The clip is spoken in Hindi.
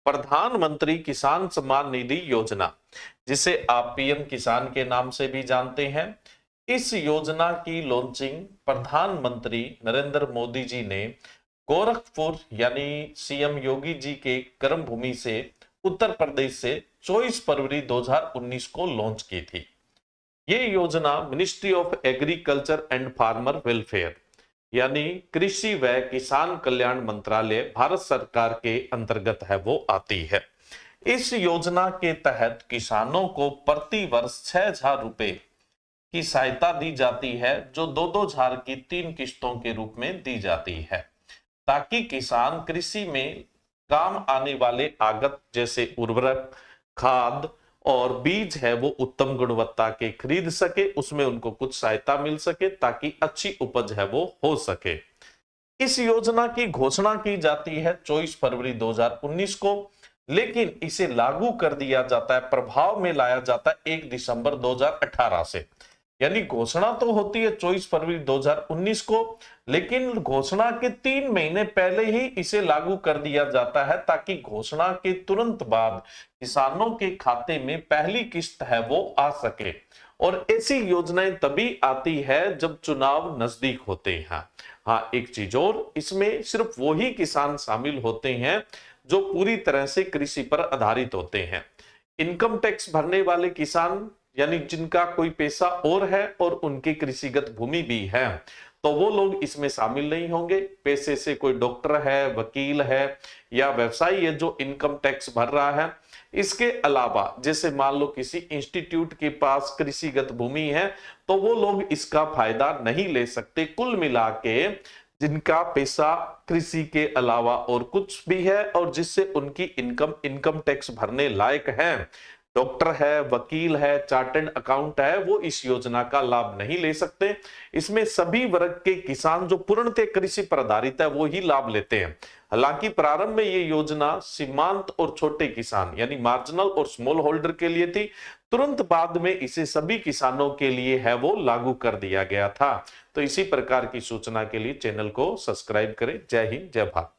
प्रधानमंत्री किसान सम्मान निधि योजना, जिसे आप पीएम किसान के नाम से भी जानते हैं। इस योजना की लॉन्चिंग प्रधानमंत्री नरेंद्र मोदी जी ने गोरखपुर यानी सीएम योगी जी के कर्मभूमि से उत्तर प्रदेश से 24 फरवरी 2019 को लॉन्च की थी। ये योजना ministry of agriculture and farmer welfare यानी कृषि व किसान कल्याण मंत्रालय भारत सरकार के अंतर्गत है वो आती है। इस योजना के तहत किसानों को प्रति वर्ष 6,000 रुपए की सहायता दी जाती है, जो 2-2 की 3 किस्तों के रूप में दी जाती है, ताकि किसान कृषि में काम आने वाले आगत जैसे उर्वरक, खाद और बीज है वो उत्तम गुणवत्ता के खरीद सके, उसमें उनको कुछ सहायता मिल सके ताकि अच्छी उपज है वो हो सके। इस योजना की घोषणा की जाती है 24 फरवरी 2019 को, लेकिन इसे लागू कर दिया जाता है, प्रभाव में लाया जाता है 1 दिसंबर 2018 से। यानी घोषणा तो होती है 24 फरवरी 2019 को, लेकिन घोषणा के 3 महीने पहले ही इसे लागू कर दिया जाता है, ताकि घोषणा के तुरंत बाद किसानों के खाते में पहली किस्त है वो आ सके। और ऐसी योजनाएं तभी आती है जब चुनाव नजदीक होते हैं। हाँ, एक चीज और, इसमें सिर्फ वही किसान शामिल होते हैं जो पूरी तरह से कृषि पर आधारित होते हैं। इनकम टैक्स भरने वाले किसान यानी जिनका कोई पैसा और है और उनकी कृषिगत भूमि भी है, तो वो लोग इसमें शामिल नहीं होंगे। पैसे से कोई डॉक्टर है, वकील है या व्यवसायी है जो इनकम टैक्स भर रहा है। इसके अलावा जैसे मान लो किसी इंस्टीट्यूट के पास कृषिगत भूमि है, तो वो लोग इसका फायदा नहीं ले सकते। कुल मिला के जिनका पैसा कृषि के अलावा और कुछ भी है और जिससे उनकी इनकम टैक्स भरने लायक है, डॉक्टर है, वकील है, चार्टर्ड अकाउंट है, वो इस योजना का लाभ नहीं ले सकते। इसमें सभी वर्ग के किसान जो पूर्णतः कृषि पर आधारित है वो ही लाभ लेते हैं। हालांकि प्रारंभ में ये योजना सीमांत और छोटे किसान यानी मार्जिनल और स्मॉल होल्डर के लिए थी। तुरंत बाद में इसे सभी किसानों के लिए है वो लागू कर दिया गया था। तो इसी प्रकार की सूचना के लिए चैनल को सब्सक्राइब करें। जय हिंद, जय भारत।